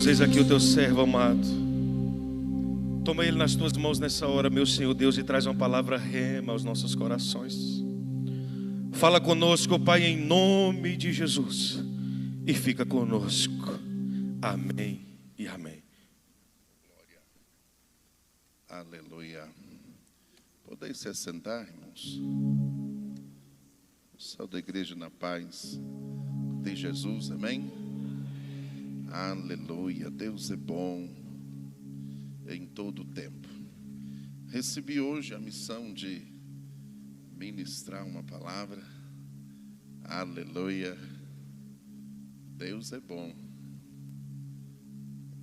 Eis aqui o teu servo amado. Toma ele nas tuas mãos nessa hora, meu Senhor Deus, e traz uma palavra rema aos nossos corações. Fala conosco, Pai, em nome de Jesus, e fica conosco. Amém e amém. Glória. Aleluia. Podem se assentar, irmãos. O céu da igreja na paz de Jesus, amém? Aleluia. Deus é bom em todo o tempo. Recebi hoje a missão de ministrar uma palavra. Aleluia. Deus é bom.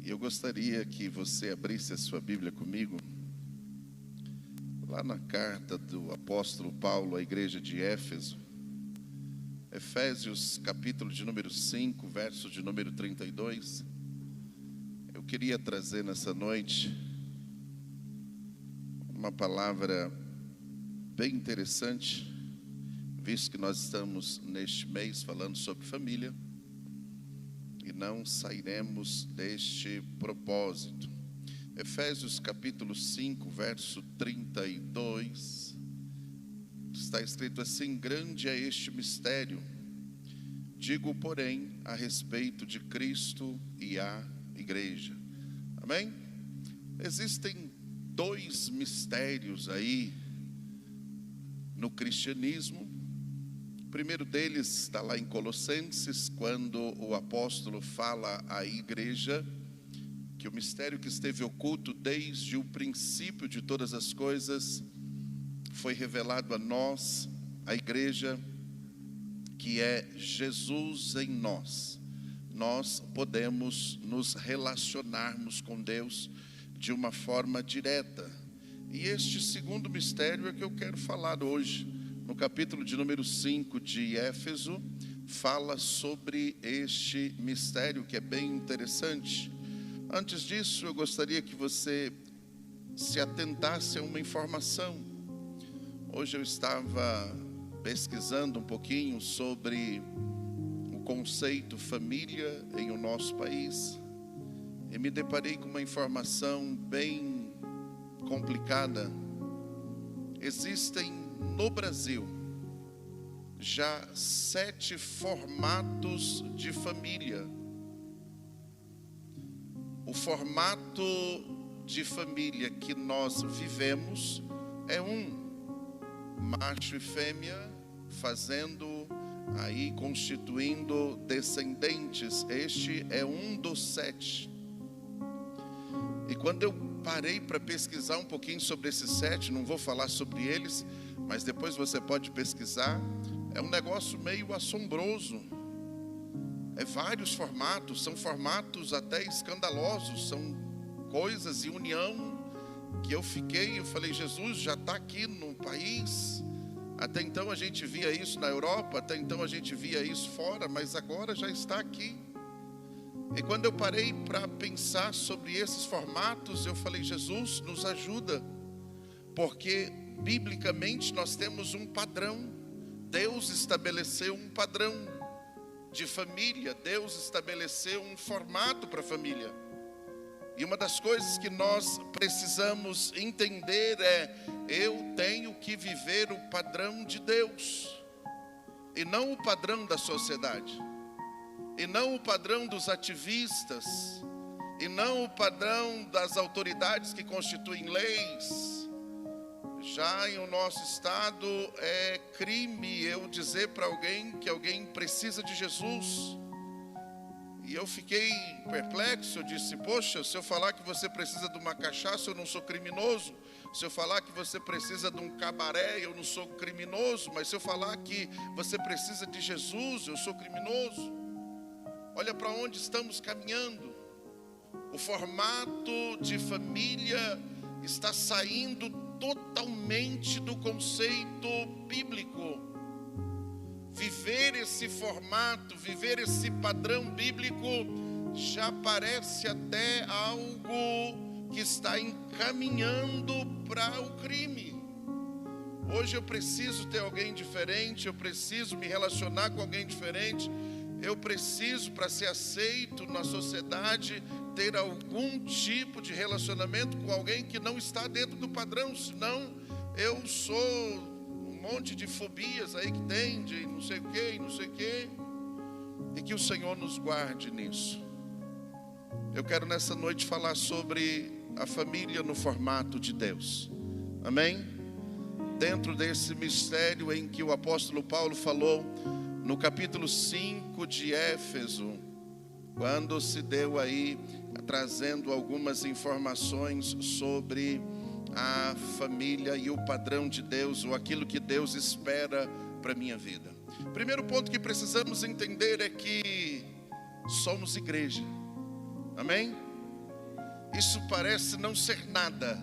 E eu gostaria que você abrisse a sua Bíblia comigo, lá na carta do apóstolo Paulo à igreja de Éfeso, Efésios capítulo de número 5, verso de número 32. Eu queria trazer nessa noite uma palavra bem interessante, visto que nós estamos neste mês falando sobre família, e não sairemos deste propósito. Efésios capítulo 5, verso 32, está escrito assim: grande é este mistério, digo, porém, a respeito de Cristo e a igreja. Amém? Existem dois mistérios aí no cristianismo. O primeiro deles está lá em Colossenses, quando o apóstolo fala à igreja que o mistério que esteve oculto desde o princípio de todas as coisas foi revelado a nós, a igreja, que é Jesus em nós. Nós podemos nos relacionarmos com Deus de uma forma direta. E este segundo mistério é que eu quero falar hoje. No capítulo de número 5 de Éfeso, fala sobre este mistério que é bem interessante. Antes disso, eu gostaria que você se atentasse a uma informação. Hoje eu estava pesquisando um pouquinho sobre o conceito família em o nosso país e me deparei com uma informação bem complicada. Existem no Brasil já 7 formatos de família. O formato de família que nós vivemos é macho e fêmea fazendo aí, constituindo descendentes. Este é um dos 7. E quando eu parei para pesquisar um pouquinho sobre esses 7, não vou falar sobre eles, mas depois você pode pesquisar, é um negócio meio assombroso. É vários formatos, são formatos até escandalosos, são coisas e união que eu falei, Jesus já está aqui no país. Até então a gente via isso na Europa, até então a gente via isso fora, mas agora já está aqui. E quando eu parei para pensar sobre esses formatos, eu falei, Jesus, nos ajuda, porque biblicamente nós temos um padrão. Deus estabeleceu um padrão de família, Deus estabeleceu um formato para a família. E uma das coisas que nós precisamos entender é: eu tenho que viver o padrão de Deus, e não o padrão da sociedade, e não o padrão dos ativistas, e não o padrão das autoridades que constituem leis. Já em o nosso estado é crime eu dizer para alguém que alguém precisa de Jesus. E eu fiquei perplexo, eu disse, poxa, se eu falar que você precisa de uma cachaça, eu não sou criminoso. Se eu falar que você precisa de um cabaré, eu não sou criminoso. Mas se eu falar que você precisa de Jesus, eu sou criminoso. Olha para onde estamos caminhando. O formato de família está saindo totalmente do conceito bíblico. Viver esse formato, viver esse padrão bíblico já parece até algo que está encaminhando para o crime. Hoje eu preciso ter alguém diferente, eu preciso me relacionar com alguém diferente, eu preciso, para ser aceito na sociedade, ter algum tipo de relacionamento com alguém que não está dentro do padrão, senão eu sou um monte de fobias aí que tem, de não sei o que, não sei o que. E que o Senhor nos guarde nisso. Eu quero nessa noite falar sobre a família no formato de Deus. Amém? Dentro desse mistério em que o apóstolo Paulo falou no capítulo 5 de Éfeso, quando se deu aí trazendo algumas informações sobre a família e o padrão de Deus, ou aquilo que Deus espera para a minha vida. Primeiro ponto que precisamos entender é que somos igreja. Amém? Isso parece não ser nada,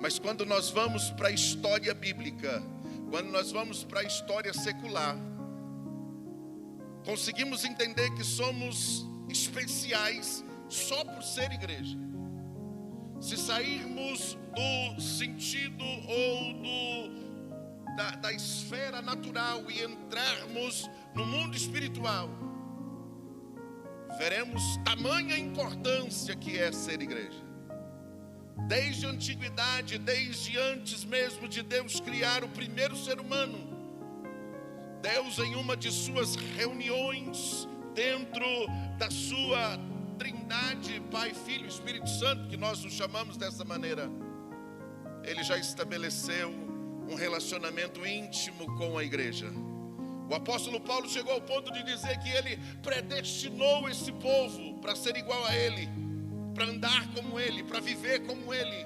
mas quando nós vamos para a história bíblica, quando nós vamos para a história secular, conseguimos entender que somos especiais só por ser igreja. Se sairmos do sentido ou da esfera natural e entrarmos no mundo espiritual, veremos tamanha importância que é ser igreja. Desde a antiguidade, desde antes mesmo de Deus criar o primeiro ser humano, Deus, em uma de suas reuniões, dentro da sua Trindade, Pai, Filho e Espírito Santo, que nós nos chamamos dessa maneira, Ele já estabeleceu um relacionamento íntimo com a igreja. O apóstolo Paulo chegou ao ponto de dizer que ele predestinou esse povo para ser igual a ele, para andar como ele, para viver como ele.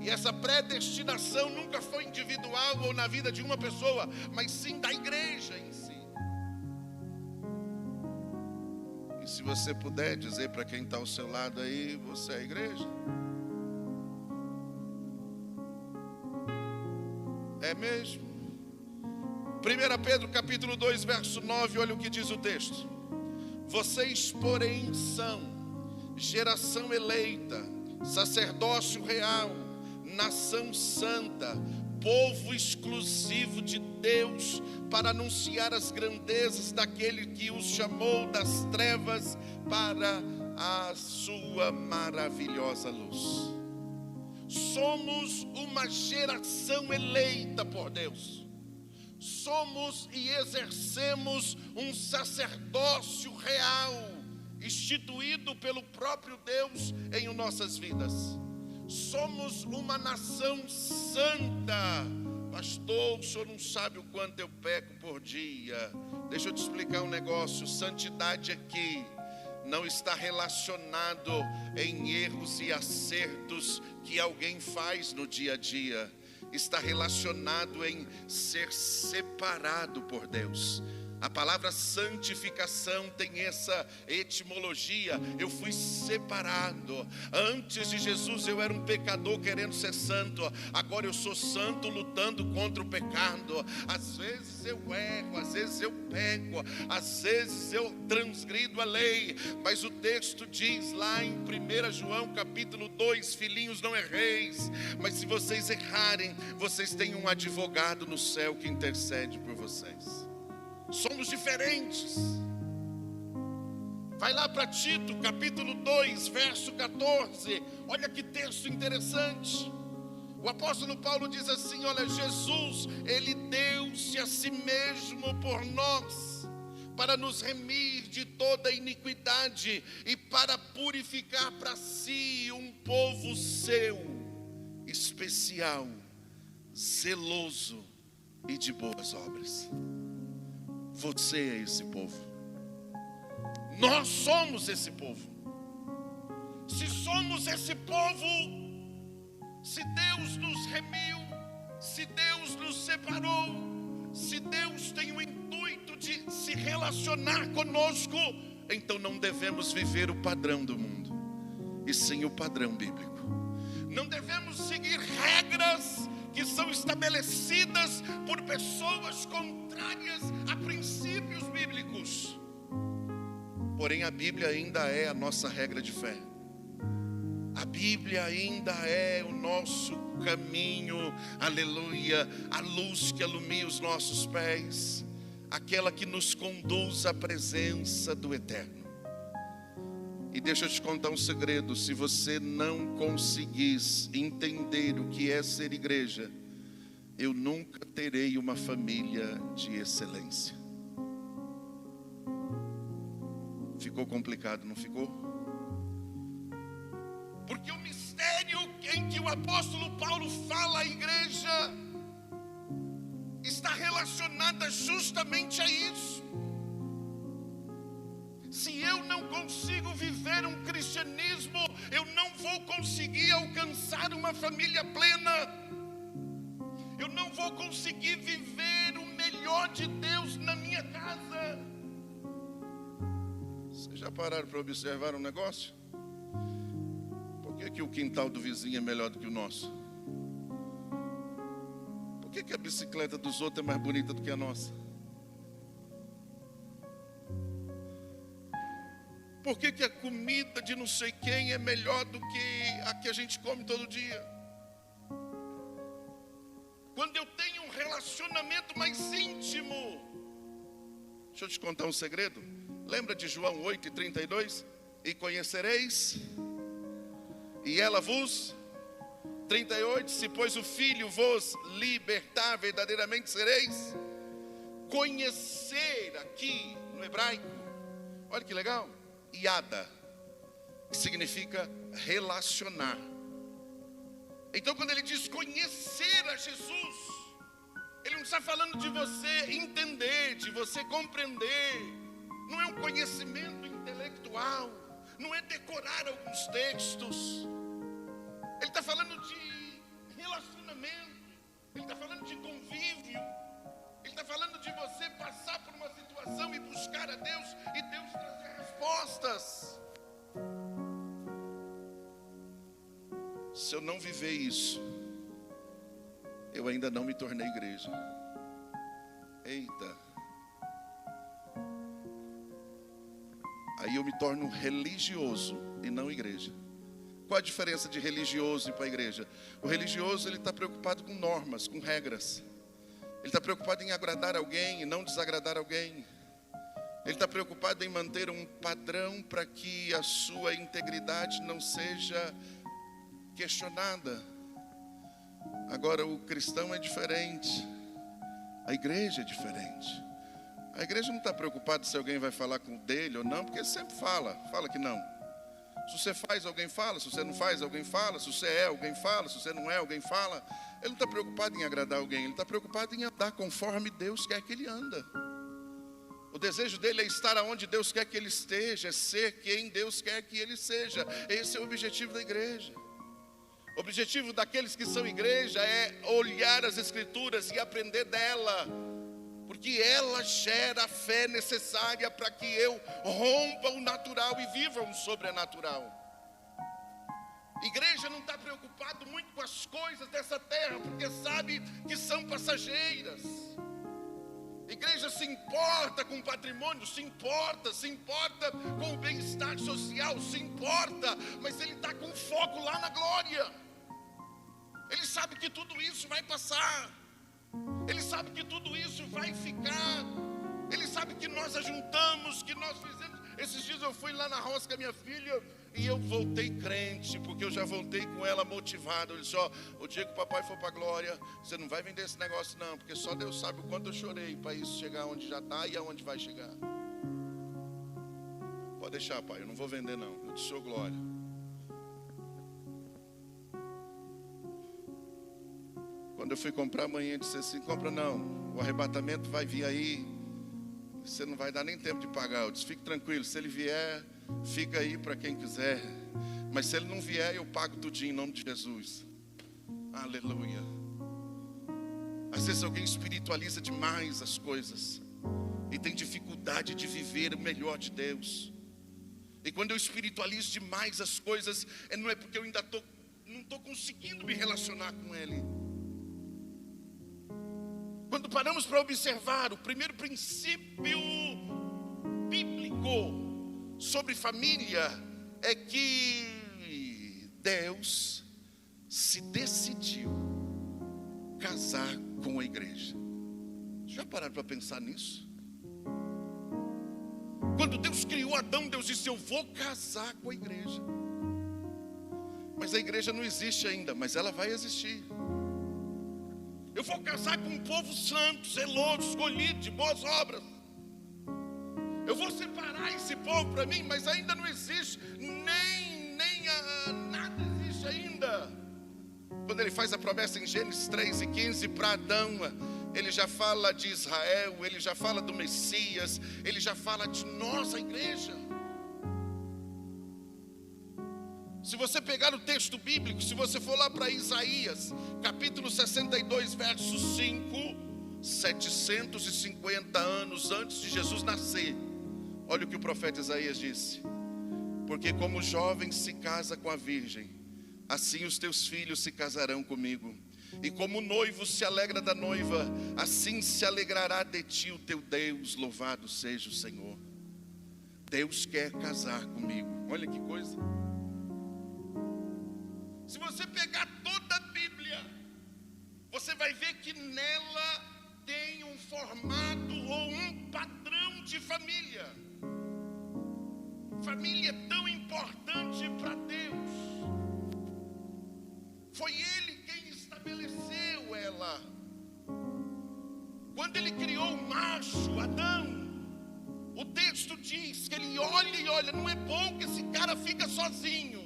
E essa predestinação nunca foi individual ou na vida de uma pessoa, mas sim da igreja em si. E se você puder dizer para quem está ao seu lado aí, você é a igreja? É mesmo? 1 Pedro capítulo 2, verso 9, olha o que diz o texto. Vocês, porém, são geração eleita, sacerdócio real, nação santa, povo exclusivo de Deus, para anunciar as grandezas daquele que os chamou das trevas para a sua maravilhosa luz. Somos uma geração eleita por Deus. Somos e exercemos um sacerdócio real, instituído pelo próprio Deus em nossas vidas. Somos uma nação santa. Pastor, o senhor não sabe o quanto eu peco por dia. Deixa eu te explicar um negócio. Santidade aqui não está relacionado em erros e acertos que alguém faz no dia a dia. Está relacionado em ser separado por Deus. A palavra santificação tem essa etimologia. Eu fui separado. Antes de Jesus eu era um pecador querendo ser santo. Agora eu sou santo lutando contra o pecado. Às vezes eu erro, às vezes eu peco, às vezes eu transgrido a lei. Mas o texto diz lá em 1 João capítulo 2, filhinhos, não erreis. Mas se vocês errarem, vocês têm um advogado no céu que intercede por vocês. Somos diferentes. Vai lá para Tito, capítulo 2, verso 14. Olha que texto interessante. O apóstolo Paulo diz assim: olha, Jesus, Ele deu-se a si mesmo por nós, para nos remir de toda iniquidade e para purificar para si um povo seu, especial, zeloso e de boas obras. Você é esse povo. Nós somos esse povo. Se somos esse povo, se Deus nos remiu, se Deus nos separou, se Deus tem o intuito de se relacionar conosco, então não devemos viver o padrão do mundo, e sim o padrão bíblico. Não devemos seguir regras que são estabelecidas por pessoas contrárias a princípios bíblicos. Porém, a Bíblia ainda é a nossa regra de fé. A Bíblia ainda é o nosso caminho, aleluia, a luz que alumia os nossos pés. aquela que nos conduz à presença do Eterno. E deixa eu te contar um segredo: se você não conseguir entender o que é ser igreja, eu nunca terei uma família de excelência. Ficou complicado, não ficou? Porque o mistério em que o apóstolo Paulo fala à igreja está relacionada justamente a isso. Se eu não consigo viver um cristianismo, eu não vou conseguir alcançar uma família plena. Eu não vou conseguir viver o melhor de Deus na minha casa. Vocês já pararam para observar um negócio? Por que o quintal do vizinho é melhor do que o nosso? Por que a bicicleta dos outros é mais bonita do que a nossa? Por que a comida de não sei quem é melhor do que a que a gente come todo dia? Quando eu tenho um relacionamento mais íntimo. Deixa eu te contar um segredo. Lembra de João 8:32? E conhecereis, e ela vos... 38, se pois o Filho vos libertar, verdadeiramente sereis. Conhecer aqui no hebraico, olha que legal, iada, que significa relacionar. Então quando ele diz conhecer a Jesus, ele não está falando de você entender, de você compreender. Não é um conhecimento intelectual, não é decorar alguns textos. Ele está falando de relacionamento, ele está falando de convívio, ele está falando de você passar por uma situação e buscar a Deus e Deus trazer respostas. Se eu não viver isso, eu ainda não me tornei igreja. Eita. Aí eu me torno religioso e não igreja. Qual a diferença de religioso e para a igreja? O religioso, ele está preocupado com normas, com regras. Ele está preocupado em agradar alguém e não desagradar alguém. Ele está preocupado em manter um padrão para que a sua integridade não seja questionada. Agora o cristão é diferente. A igreja é diferente. A igreja não está preocupada se alguém vai falar com dele ou não, porque ele sempre fala que não. Se você faz, alguém fala. Se você não faz, alguém fala. Se você é, alguém fala. Se você não é, alguém fala. Ele não está preocupado em agradar alguém. Ele está preocupado em andar conforme Deus quer que ele anda. O desejo dele é estar onde Deus quer que ele esteja, é ser quem Deus quer que ele seja. Esse é o objetivo da igreja. O objetivo daqueles que são igreja é olhar as Escrituras e aprender dela, porque ela gera a fé necessária para que eu rompa o natural e viva o sobrenatural. Igreja não está preocupado muito com as coisas dessa terra, porque sabe que são passageiras. Igreja se importa com o patrimônio, se importa com o bem-estar social, se importa, mas ele está com foco lá na glória. Ele sabe que tudo isso vai passar. Ele sabe que tudo isso vai ficar. Ele sabe que nós ajuntamos, que nós fizemos. Esses dias eu fui lá na roça com a minha filha e eu voltei crente, porque eu já voltei com ela motivado. Eu disse, o dia que o papai for para a glória, você não vai vender esse negócio não, porque só Deus sabe o quanto eu chorei para isso chegar onde já está e aonde vai chegar. Pode deixar, pai, eu não vou vender não, eu te sou glória. Quando eu fui comprar amanhã, disse assim, compra não, o arrebatamento vai vir aí, você não vai dar nem tempo de pagar. Eu disse, fique tranquilo, se ele vier, fica aí para quem quiser, mas se ele não vier, eu pago tudinho em nome de Jesus. Aleluia. Às vezes alguém espiritualiza demais as coisas e tem dificuldade de viver o melhor de Deus. E quando eu espiritualizo demais as coisas, não é porque eu ainda não estou conseguindo me relacionar com Ele. Quando paramos para observar o primeiro princípio bíblico sobre família, é que Deus se decidiu casar com a igreja. Já pararam para pensar nisso? Quando Deus criou Adão, Deus disse: eu vou casar com a igreja. Mas a igreja não existe ainda, mas ela vai existir. Eu vou casar com um povo santo, zeloso, escolhido, de boas obras. Eu vou separar esse povo para mim, mas ainda não existe, nada existe ainda. Quando ele faz a promessa em Gênesis 3:15 para Adão, ele já fala de Israel, ele já fala do Messias, ele já fala de nós, a igreja. Se você pegar o texto bíblico, se você for lá para Isaías, capítulo 62, verso 5, 750 anos antes de Jesus nascer, olha o que o profeta Isaías disse: porque como o jovem se casa com a virgem, assim os teus filhos se casarão comigo. E como o noivo se alegra da noiva, assim se alegrará de ti o teu Deus. Louvado seja o Senhor. Deus quer casar comigo. Olha que coisa. Se você pegar toda a Bíblia, você vai ver que nela tem um formato ou um padrão de família. Família é tão importante para Deus. Foi Ele quem estabeleceu ela. Quando Ele criou o macho, Adão, o texto diz que Ele olha e olha, não é bom que esse cara fica sozinho.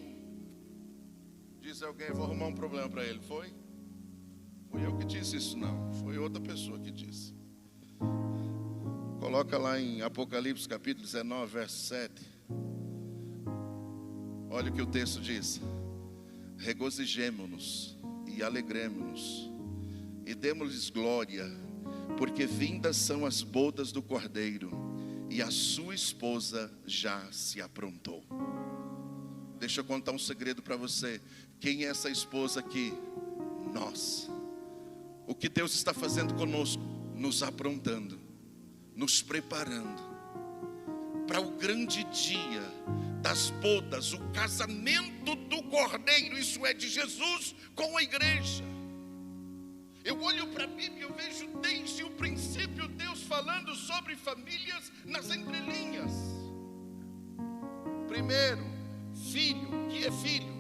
Diz alguém: vou arrumar um problema para ele. Foi eu que disse isso? Não, foi outra pessoa que disse. Coloca lá em Apocalipse capítulo 19, verso 7. Olha o que o texto diz: regozijemo-nos e alegremo-nos e demos-lhes glória, porque vindas são as bodas do Cordeiro, e a sua esposa já se aprontou. Deixa eu contar um segredo para você. Quem é essa esposa aqui? Nós. O que Deus está fazendo conosco? Nos aprontando, nos preparando para o grande dia das bodas, o casamento do Cordeiro. Isso é de Jesus com a igreja. Eu olho para a Bíblia e eu vejo desde o princípio Deus falando sobre famílias nas entrelinhas. Primeiro, filho. O que é filho?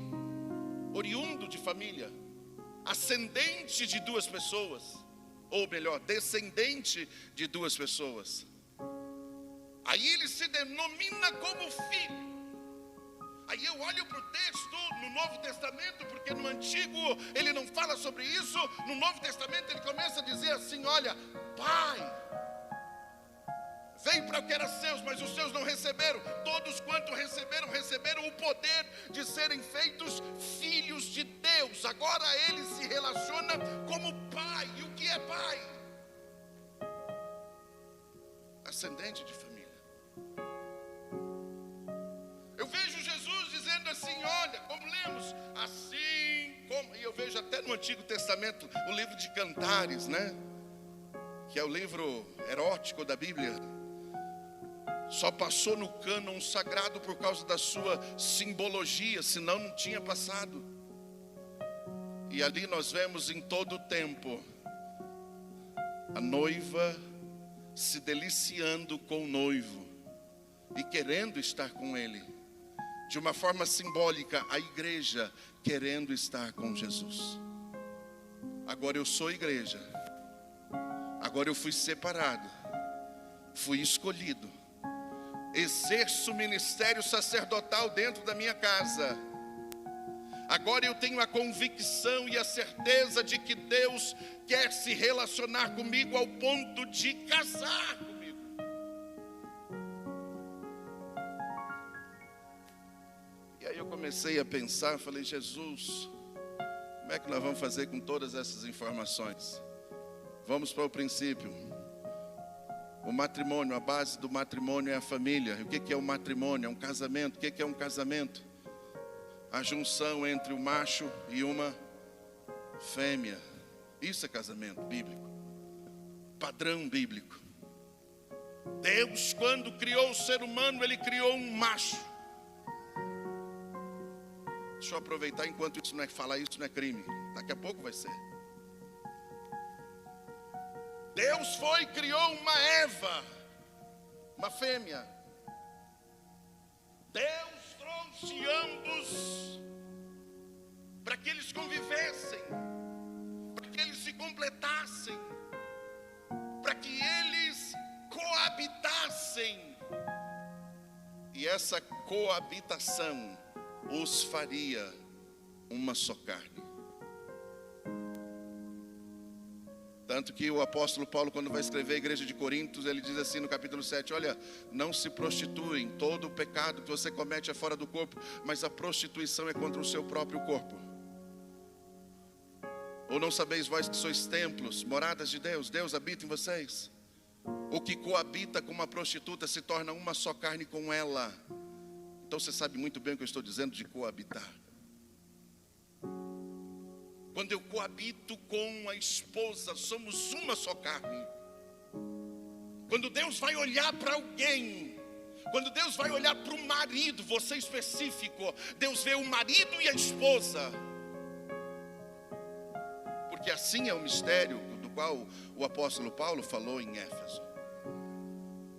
Oriundo de família, ascendente de duas pessoas, ou melhor, descendente de duas pessoas. Aí ele se denomina como filho. Aí eu olho para o texto no Novo Testamento, porque no Antigo ele não fala sobre isso. No Novo Testamento ele começa a dizer assim: olha, pai, veio para o que era seus, mas os seus não receberam. Todos quanto receberam, receberam o poder de serem feitos filhos de Deus. Agora ele se relaciona como pai. E o que é pai? Ascendente de família. Eu vejo Jesus dizendo assim, olha, como lemos, assim como... E eu vejo até no Antigo Testamento o livro de Cantares, né? Que é o livro erótico da Bíblia. Só passou no cânon sagrado por causa da sua simbologia, senão não tinha passado. E ali nós vemos em todo o tempo a noiva se deliciando com o noivo e querendo estar com ele. De uma forma simbólica, a igreja querendo estar com Jesus. Agora eu sou igreja. Agora eu fui separado, fui escolhido. Exerço o ministério sacerdotal dentro da minha casa. Agora eu tenho a convicção e a certeza de que Deus quer se relacionar comigo ao ponto de casar comigo. E aí eu comecei a pensar, falei, Jesus, como é que nós vamos fazer com todas essas informações? Vamos para o princípio. O matrimônio, a base do matrimônio é a família. O que é o matrimônio? É um casamento. O que é um casamento? A junção entre o macho e uma fêmea. Isso é casamento bíblico. Padrão bíblico. Deus, quando criou o ser humano, Ele criou um macho. Deixa eu aproveitar enquanto isso não é falar, isso não é crime. Daqui a pouco vai ser. Deus foi e criou uma Eva, uma fêmea. Deus trouxe ambos para que eles convivessem, para que eles se completassem, para que eles coabitassem. E essa coabitação os faria uma só carne. Tanto que o apóstolo Paulo, quando vai escrever a igreja de Coríntios, ele diz assim no capítulo 7, olha, não se prostituem, todo o pecado que você comete é fora do corpo, mas a prostituição é contra o seu próprio corpo. Ou não sabeis vós que sois templos, moradas de Deus, Deus habita em vocês? O que coabita com uma prostituta se torna uma só carne com ela. Então você sabe muito bem o que eu estou dizendo de coabitar. Quando eu coabito com a esposa, somos uma só carne. Quando Deus vai olhar para alguém, quando Deus vai olhar para o marido, você específico, Deus vê o marido e a esposa. Porque assim é o mistério do qual o apóstolo Paulo falou em Éfeso.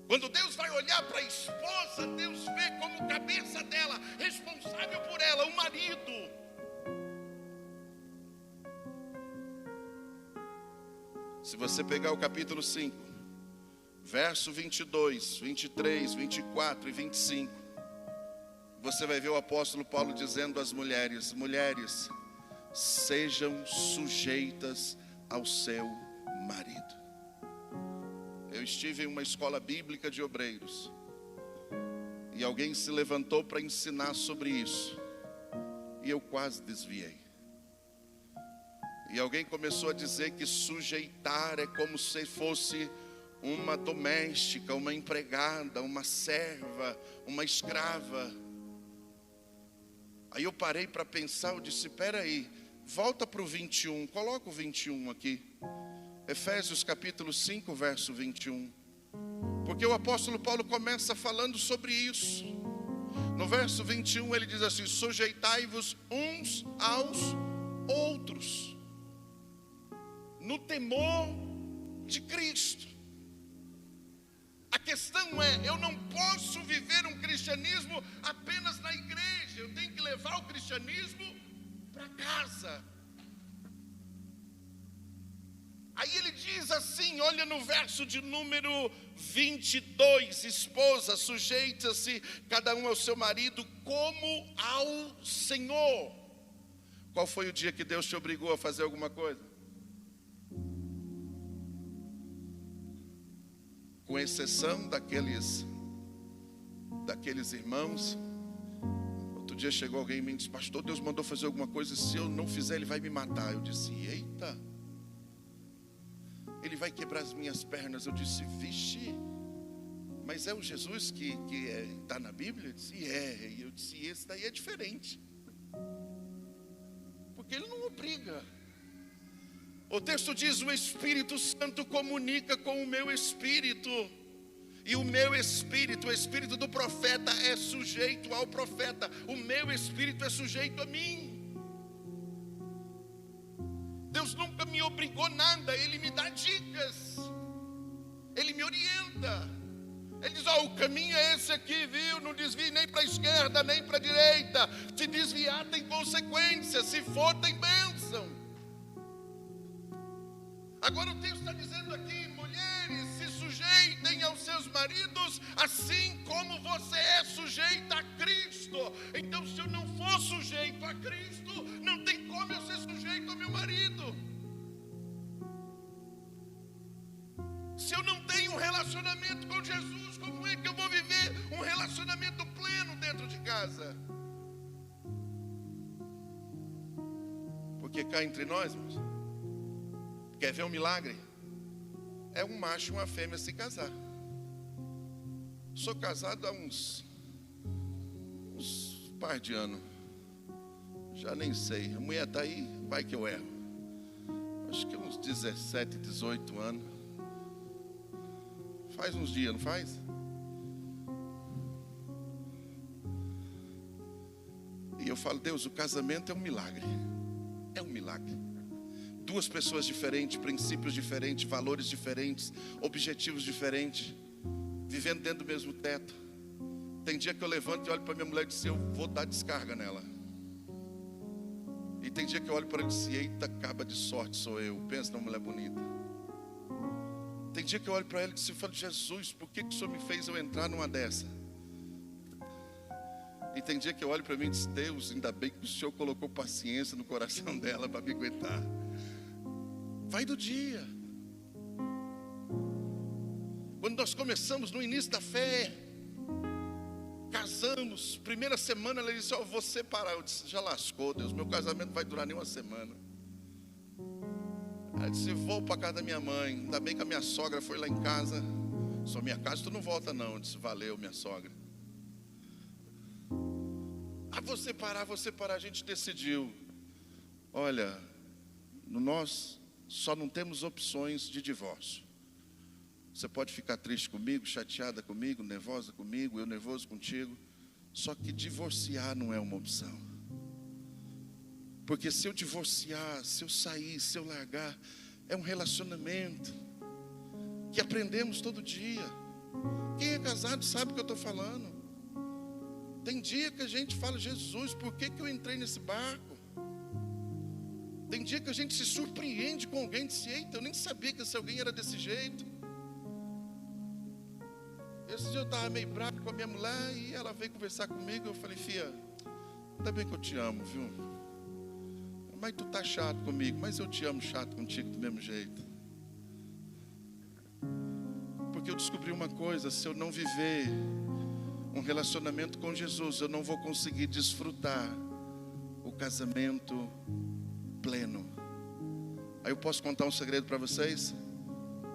Quando Deus vai olhar para a esposa, Deus vê como cabeça dela, responsável por ela, o marido. Se você pegar o capítulo 5, verso 22, 23, 24 e 25, você vai ver o apóstolo Paulo dizendo às mulheres: mulheres, sejam sujeitas ao seu marido. Eu estive em uma escola bíblica de obreiros e alguém se levantou para ensinar sobre isso e eu quase desviei. E alguém começou a dizer que sujeitar é como se fosse uma doméstica, uma empregada, uma serva, uma escrava. Aí eu parei para pensar, eu disse, espera aí, volta para o 21, coloca o 21 aqui. Efésios capítulo 5, verso 21. Porque o apóstolo Paulo começa falando sobre isso. No verso 21 ele diz assim, sujeitai-vos uns aos outros, no temor de Cristo. A questão é, eu não posso viver um cristianismo apenas na igreja. Eu tenho que levar o cristianismo para casa. Aí ele diz assim, olha no verso de número 22, esposa, sujeita-se cada um ao seu marido como ao Senhor. Qual foi o dia que Deus te obrigou a fazer alguma coisa? Com exceção daqueles irmãos. Outro dia chegou alguém e me disse, pastor, Deus mandou fazer alguma coisa, se eu não fizer ele vai me matar. Eu disse, eita, ele vai quebrar as minhas pernas. Eu disse, vixe, mas é o Jesus que está na Bíblia? Eu disse, e eu disse, esse daí é diferente, porque ele não obriga. O texto diz, o Espírito Santo comunica com o meu espírito, e o meu espírito, o espírito do profeta é sujeito ao profeta, o meu espírito é sujeito a mim. Deus nunca me obrigou nada, Ele me dá dicas, Ele me orienta. Ele diz, o caminho é esse aqui, viu? Não desvie nem para a esquerda, nem para a direita. Se desviar tem consequência, se for tem bênção. Agora o texto está dizendo aqui, mulheres, se sujeitem aos seus maridos, assim como você é sujeita a Cristo. Então, se eu não for sujeito a Cristo, não tem como eu ser sujeito ao meu marido. Se eu não tenho um relacionamento com Jesus, como é que eu vou viver um relacionamento pleno dentro de casa? Porque cá entre nós, irmãos, quer ver um milagre? É um macho e uma fêmea se casar. Sou casado há uns par de anos. Já nem sei. A mulher está aí, vai que eu erro. Acho que uns 17, 18 anos. Faz uns dias, não faz? E eu falo, Deus, o casamento é um milagre. É um milagre. Duas pessoas diferentes, princípios diferentes, valores diferentes, objetivos diferentes, vivendo dentro do mesmo teto, Tem dia que eu levanto e olho para minha mulher e disse, eu vou dar descarga nela. E tem dia que eu olho para ela e disse, eita, caba de sorte sou eu. Pensa numa mulher bonita. Tem dia que eu olho para ela e disse, eu falo, Jesus, por que o Senhor me fez eu entrar numa dessa? E tem dia que eu olho para mim e disse, Deus, ainda bem que o Senhor colocou paciência no coração dela para me aguentar. Vai do dia. Quando nós começamos no início da fé, casamos, primeira semana ela disse, vou separar. Eu disse, já lascou, Deus, meu casamento não vai durar nem uma semana. Ela disse, vou para casa da minha mãe. Ainda bem que a minha sogra foi lá em casa. Só minha casa, tu não volta não. Eu disse, valeu, minha sogra. Vou separar, a gente decidiu. Olha, nós só não temos opções de divórcio. Você pode ficar triste comigo, chateada comigo, nervosa comigo, eu nervoso contigo. Só que divorciar não é uma opção. Porque se eu divorciar, se eu sair, se eu largar, é um relacionamento que aprendemos todo dia. Quem é casado sabe o que eu estou falando. Tem dia que a gente fala, Jesus, por que eu entrei nesse barco? Tem dia que a gente se surpreende com alguém e diz, eita, eu nem sabia que esse alguém era desse jeito. Esse dia eu estava meio bravo com a minha mulher e ela veio conversar comigo. Eu falei, filha, ainda bem que eu te amo, viu? Mas tu tá chato comigo, mas eu te amo chato contigo do mesmo jeito. Porque eu descobri uma coisa, se eu não viver um relacionamento com Jesus, eu não vou conseguir desfrutar o casamento pleno. Aí eu posso contar um segredo para vocês?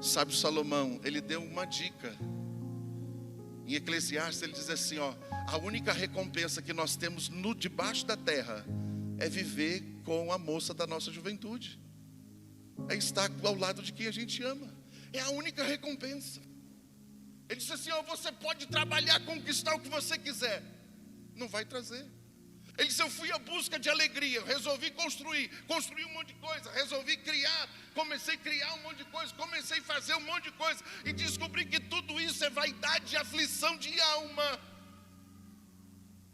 Sábio Salomão, ele deu uma dica. Em Eclesiastes ele diz assim, a única recompensa que nós temos debaixo da terra é viver com a moça da nossa juventude. É estar ao lado de quem a gente ama. É a única recompensa. Ele disse assim, você pode trabalhar, conquistar o que você quiser. Não vai trazer. Ele disse, eu fui à busca de alegria, resolvi construir um monte de coisa, resolvi criar, comecei a criar um monte de coisa, comecei a fazer um monte de coisa, e descobri que tudo isso é vaidade e aflição de alma.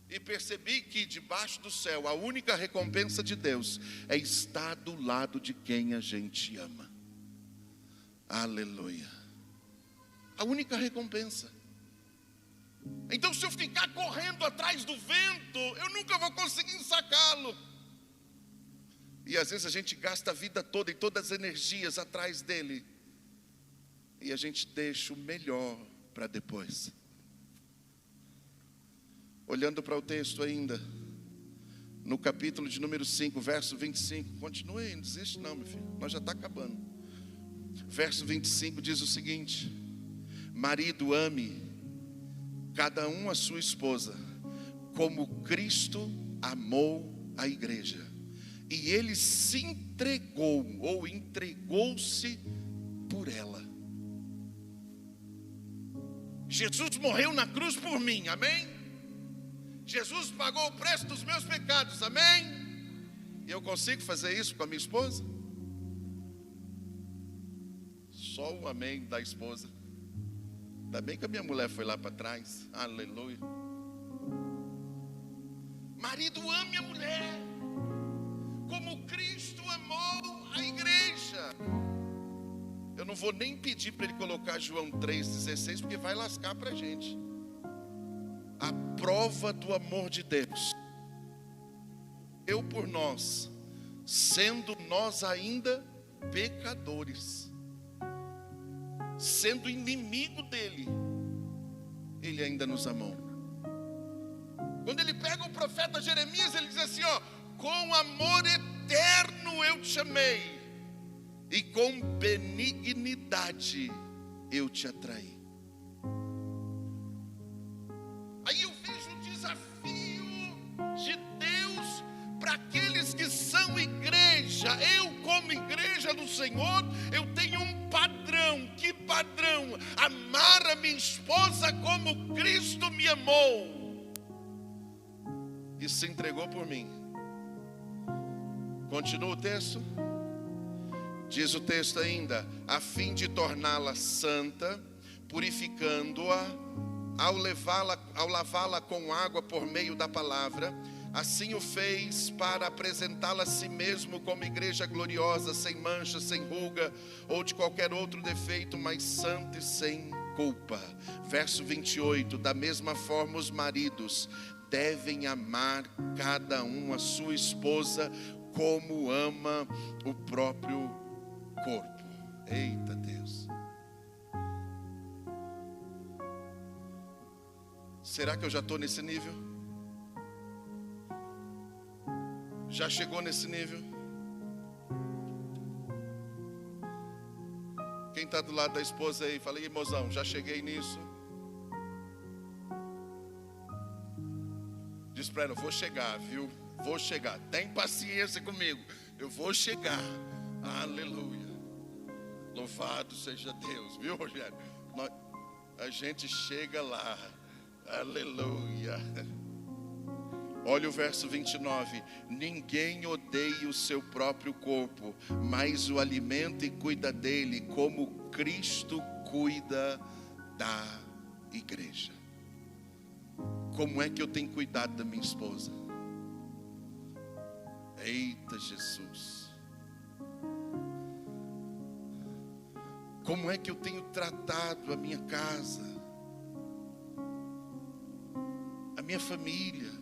E percebi que debaixo do céu, a única recompensa de Deus é estar do lado de quem a gente ama. Aleluia. A única recompensa. Então se eu ficar correndo atrás do vento, eu nunca vou conseguir sacá-lo. E às vezes a gente gasta a vida toda e todas as energias atrás dele, e a gente deixa o melhor para depois. Olhando para o texto ainda, no capítulo de número 5, verso 25. Continue aí, não desiste não, meu filho, nós já está acabando. Verso 25 diz o seguinte: marido, ame cada um a sua esposa, como Cristo amou a igreja, e ele se entregou, ou entregou-se por ela. Jesus morreu na cruz por mim, amém? Jesus pagou o preço dos meus pecados, amém? E eu consigo fazer isso com a minha esposa? Só o amém da esposa. Ainda bem que a minha mulher foi lá para trás, aleluia. Marido, ame a mulher, como Cristo amou a igreja. Eu não vou nem pedir para ele colocar João 3,16, porque vai lascar para a gente. A prova do amor de Deus, eu por nós, sendo nós ainda pecadores, sendo inimigo dele, ele ainda nos amou. Quando ele pega o profeta Jeremias, ele diz assim, com amor eterno eu te amei, e com benignidade eu te atraí. Aí eu vejo o desafio de Deus para aqueles que são igreja. Eu, como igreja do Senhor, eu tenho um padrão. Que padrão? Amar a minha esposa como Cristo me amou e se entregou por mim. Continua o texto. Diz o texto ainda, a fim de torná-la santa, purificando-a ao lavá-la com água por meio da palavra, assim o fez para apresentá-la a si mesmo como igreja gloriosa, sem mancha, sem ruga ou de qualquer outro defeito, mas santa e sem culpa. Verso 28, da mesma forma os maridos devem amar cada um a sua esposa como ama o próprio corpo. Eita Deus. Será que eu já estou nesse nível? Já chegou nesse nível? Quem está do lado da esposa aí, fala aí, mozão, já cheguei nisso. Diz para ela, vou chegar, viu? Vou chegar. Tem paciência comigo. Eu vou chegar. Aleluia. Louvado seja Deus, viu, Rogério? A gente chega lá. Aleluia. Olha o verso 29. Ninguém odeia o seu próprio corpo, mas o alimenta e cuida dele, como Cristo cuida da igreja. Como é que eu tenho cuidado da minha esposa? Eita Jesus. Como é que eu tenho tratado a minha casa, a minha família?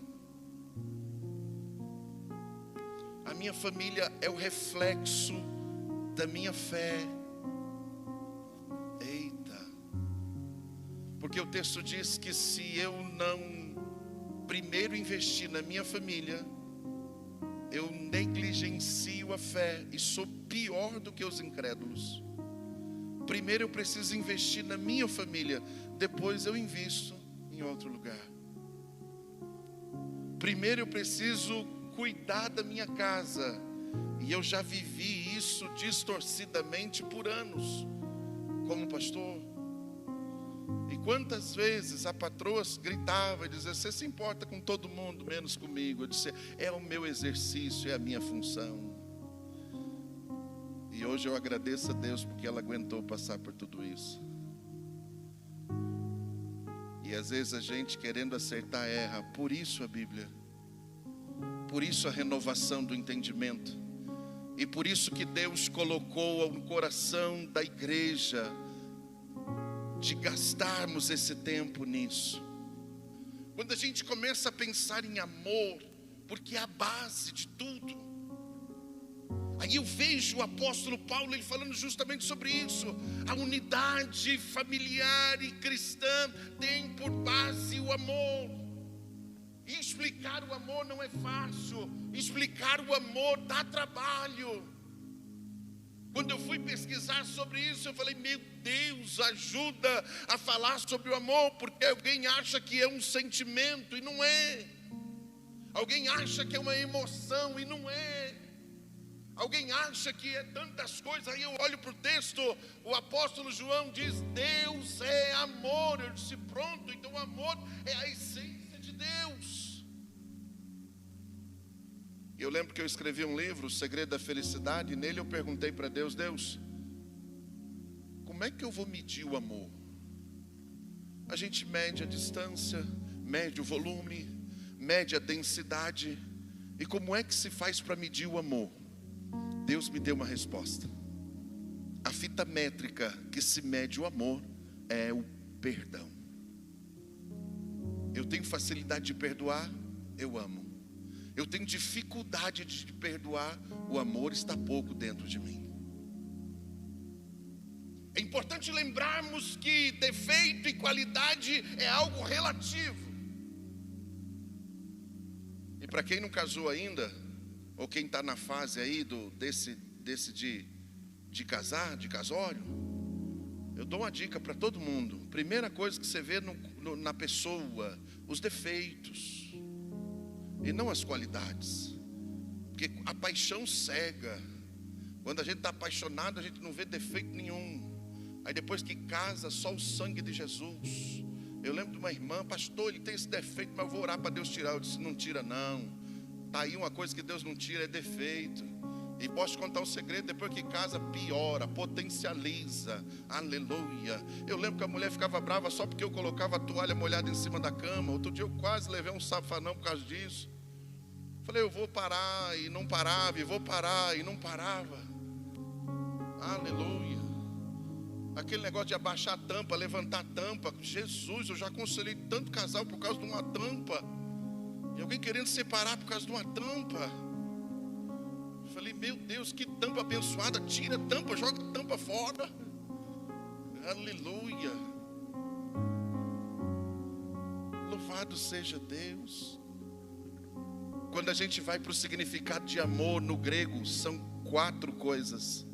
A minha família é o reflexo da minha fé. Eita. Porque o texto diz que se eu não primeiro investir na minha família, eu negligencio a fé e sou pior do que os incrédulos. Primeiro eu preciso investir na minha família, depois eu invisto em outro lugar. Primeiro eu preciso cuidar da minha casa, e eu já vivi isso distorcidamente por anos, como pastor. E quantas vezes a patroa gritava e dizia, você se importa com todo mundo, menos comigo. Eu disse, é o meu exercício, é a minha função. E hoje eu agradeço a Deus porque ela aguentou passar por tudo isso. E às vezes a gente querendo acertar erra. Por isso a Bíblia, por isso a renovação do entendimento, e por isso que Deus colocou no coração da igreja de gastarmos esse tempo nisso. Quando a gente começa a pensar em amor, porque é a base de tudo. Aí eu vejo o apóstolo Paulo, ele falando justamente sobre isso. A unidade familiar e cristã tem por base o amor. E explicar o amor não é fácil. Explicar o amor dá trabalho. Quando eu fui pesquisar sobre isso, eu falei, meu Deus, ajuda a falar sobre o amor, porque alguém acha que é um sentimento e não é. Alguém acha que é uma emoção e não é. Alguém acha que é tantas coisas. Aí eu olho para o texto, o apóstolo João diz, Deus é amor. Eu disse, pronto, então o amor é a essência de Deus. E eu lembro que eu escrevi um livro, O Segredo da Felicidade, e nele eu perguntei para Deus, Deus, como é que eu vou medir o amor? A gente mede a distância, mede o volume, mede a densidade, e como é que se faz para medir o amor? Deus me deu uma resposta. A fita métrica que se mede o amor é o perdão. Eu tenho facilidade de perdoar, eu amo. Eu tenho dificuldade de perdoar, o amor está pouco dentro de mim. É importante lembrarmos que defeito e qualidade é algo relativo. E para quem não casou ainda, ou quem está na fase aí desse de casar, de casório, eu dou uma dica para todo mundo. Primeira coisa que você vê na pessoa, os defeitos, e não as qualidades. Porque a paixão cega. Quando a gente está apaixonado, a gente não vê defeito nenhum. Aí depois que casa, só o sangue de Jesus. Eu lembro de uma irmã, pastor, ele tem esse defeito, mas eu vou orar para Deus tirar. Eu disse, não tira não. Está aí uma coisa que Deus não tira, é defeito. E posso te contar um segredo: depois que casa, piora, potencializa. Aleluia. Eu lembro que a mulher ficava brava só porque eu colocava a toalha molhada em cima da cama. Outro dia eu quase levei um safanão por causa disso. Falei, eu vou parar, e não parava, e vou parar, e não parava. Aleluia. Aquele negócio de abaixar a tampa, levantar a tampa. Jesus, eu já aconselhei tanto casal por causa de uma tampa. E alguém querendo separar por causa de uma tampa. Falei, meu Deus, que tampa abençoada. Tira a tampa, joga a tampa fora. Aleluia. Louvado seja Deus. Quando a gente vai para o significado de amor no grego, são 4 coisas.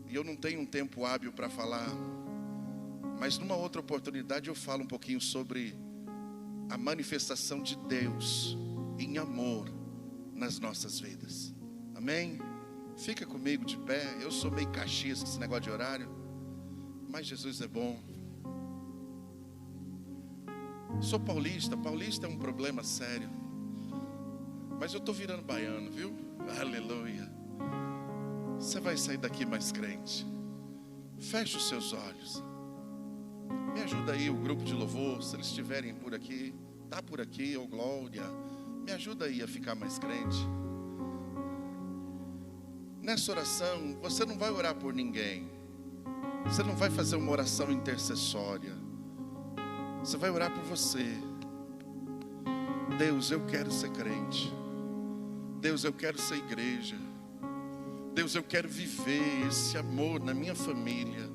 E eu não tenho um tempo hábil para falar, mas numa outra oportunidade eu falo um pouquinho sobre a manifestação de Deus em amor nas nossas vidas. Amém? Fica comigo de pé. Eu sou meio Caxias com esse negócio de horário, mas Jesus é bom. Sou paulista. Paulista é um problema sério, mas eu estou virando baiano, viu? Aleluia. Você vai sair daqui mais crente. Feche os seus olhos. Me ajuda aí o grupo de louvor, se eles estiverem por aqui. Está por aqui, ô glória. Me ajuda aí a ficar mais crente. Nessa oração, você não vai orar por ninguém. Você não vai fazer uma oração intercessória. Você vai orar por você. Deus, eu quero ser crente. Deus, eu quero ser igreja. Deus, eu quero viver esse amor na minha família.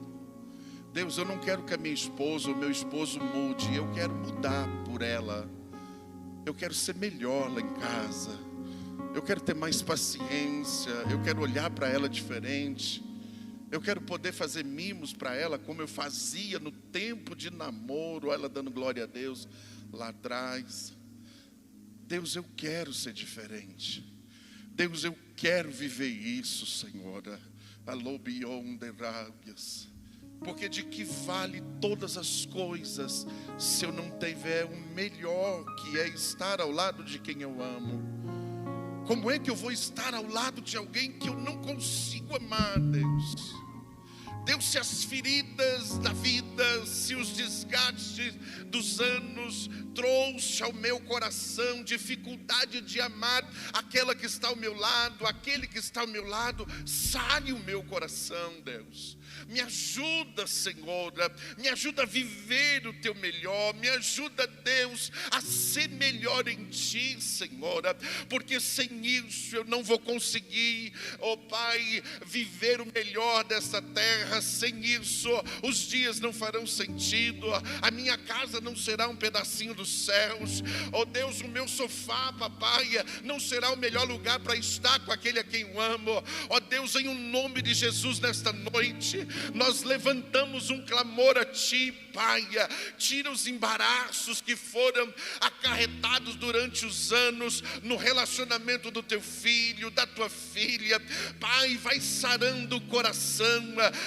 Deus, eu não quero que a minha esposa ou meu esposo mude. Eu quero mudar por ela. Eu quero ser melhor lá em casa. Eu quero ter mais paciência. Eu quero olhar para ela diferente. Eu quero poder fazer mimos para ela como eu fazia no tempo de namoro, ela dando glória a Deus lá atrás. Deus, eu quero ser diferente. Deus, eu quero viver isso, Senhora. Porque de que vale todas as coisas se eu não tiver o melhor, que é estar ao lado de quem eu amo? Como é que eu vou estar ao lado de alguém que eu não consigo amar, Deus? Deus, se as feridas da vida, se os desgastes dos anos trouxe ao meu coração dificuldade de amar aquela que está ao meu lado, aquele que está ao meu lado, sai o meu coração, Deus. Me ajuda, Senhor, me ajuda a viver o teu melhor, me ajuda, Deus, a ser melhor em ti, Senhor, porque sem isso eu não vou conseguir, ó Pai, viver o melhor dessa terra. Sem isso os dias não farão sentido, a minha casa não será um pedacinho dos céus, ó Deus, o meu sofá, papai, não será o melhor lugar para estar com aquele a quem eu amo. Ó Deus, em o nome de Jesus, nesta noite nós levantamos um clamor a Ti, Pai. Tira os embaraços que foram acarretados durante os anos no relacionamento do Teu filho, da Tua filha, Pai. Vai sarando o coração,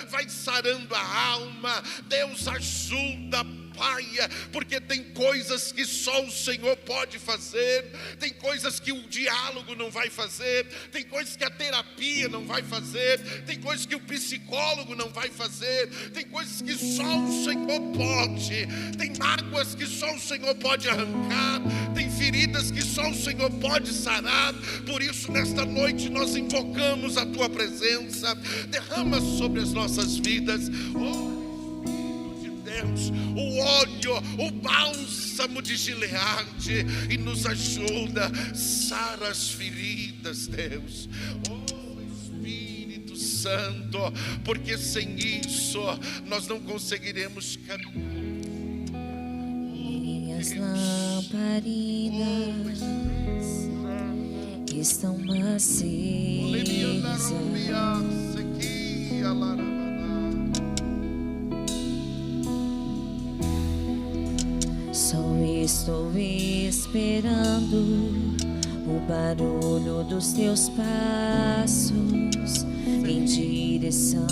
vai sarando a alma. Deus, ajuda, Pai, porque tem coisas que só o Senhor pode fazer, tem coisas que o diálogo não vai fazer, tem coisas que a terapia não vai fazer, tem coisas que o psicólogo não vai fazer, tem coisas que só o Senhor pode, tem mágoas que só o Senhor pode arrancar, tem feridas que só o Senhor pode sarar. Por isso, nesta noite nós invocamos a Tua presença. Derrama sobre as nossas vidas, Deus, o óleo, o bálsamo de Gileade, e nos ajuda, sara as feridas, Deus, Espírito Santo, porque sem isso nós não conseguiremos caminhar. Minhas lamparinas estão acesas. Só estou esperando o barulho dos Teus passos em direção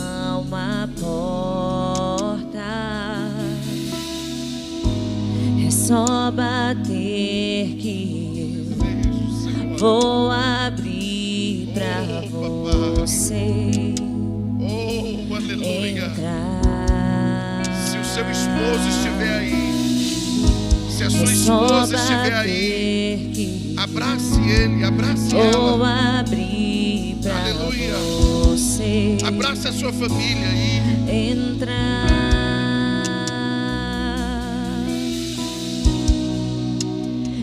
à porta. É só bater que eu vou abrir pra você Oh, aleluia. entrar. Se o seu esposo estiver aí, se a sua É só esposa estiver aí, bater que abrace ele, abrace vou ela. abrir pra Aleluia. você Abrace a sua família aí. entrar.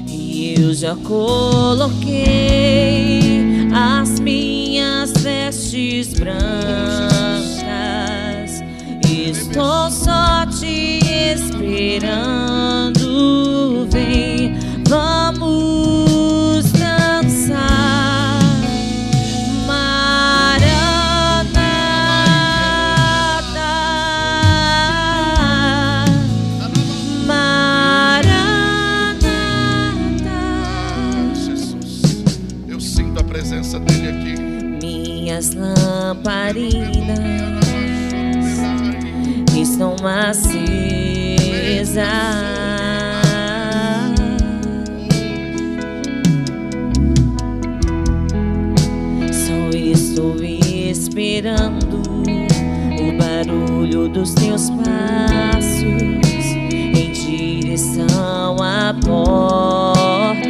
E eu já coloquei as minhas vestes brancas. Estou só te esperando. Vem, vamos dançar. Dele aqui. Minhas lamparinas estão acesas. Só estou esperando o barulho dos teus passos em direção à porta.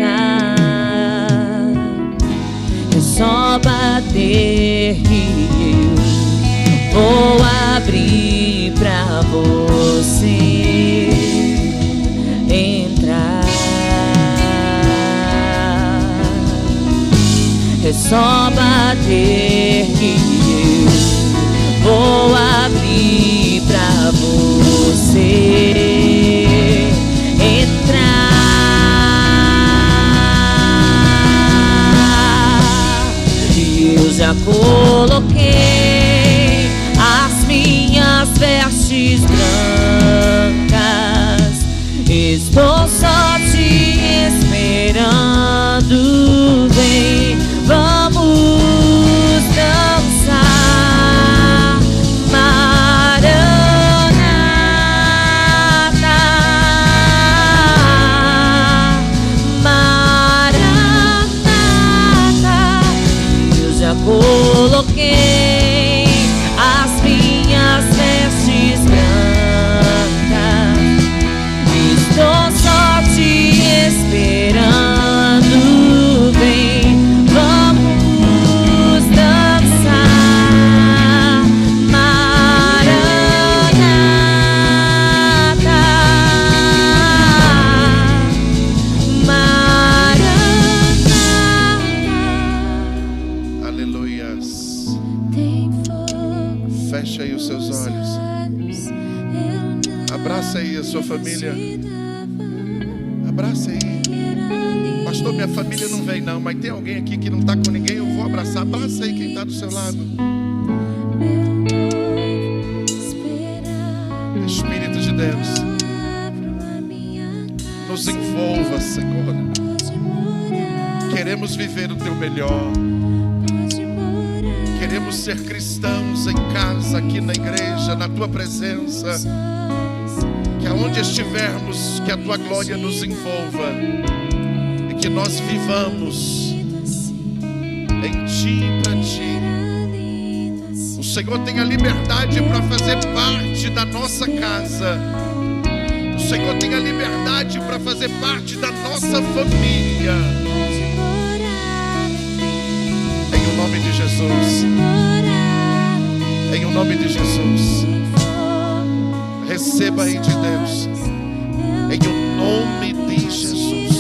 Só bater e eu vou abrir pra você entrar. É só bater que eu vou abrir pra você entrar. Eu já coloquei as minhas vestes brancas. Estou só te esperando. Vem, vamos dançar. Maranata, Maranata. Eu já coloquei as minhas vestes brancas. Estou só te esperando. Vem, vamos dançar. Maranata, Maranata. Aleluias. Feche aí os seus olhos. Abraça aí a sua família. Abraça aí. Pastor, minha família não vem não, mas tem alguém aqui que não está com ninguém, eu vou abraçar. Abraça aí quem está do seu lado. Espírito de Deus, nos envolva, Senhor. Queremos viver o teu melhor. Queremos ser cristãos em casa, aqui na igreja, na tua presença. Que aonde estivermos, que a tua glória nos envolva e que nós vivamos em ti e para ti. O Senhor tem a liberdade para fazer parte da nossa casa. O Senhor tem a liberdade para fazer parte da nossa família. Em o nome de Jesus. Em o nome de Jesus. Receba aí de Deus. Em o nome de Jesus.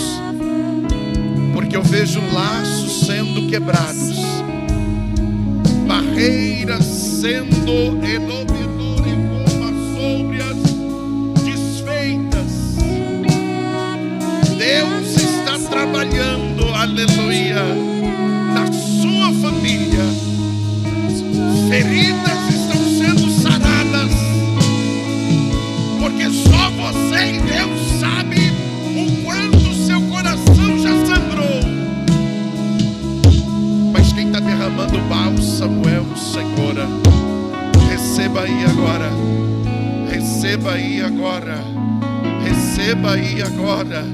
Porque eu vejo laços sendo quebrados, barreiras sendo desfeitas. Deus está trabalhando, aleluia, na sua família. Feridas estão sendo saradas, porque só você e Deus sabe o quanto seu coração já sangrou. Mas quem está derramando bálsamo é o Senhor. Receba aí agora. Receba aí agora. Receba aí agora.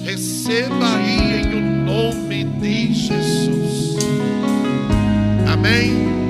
Receba aí em o nome de Jesus. Amém?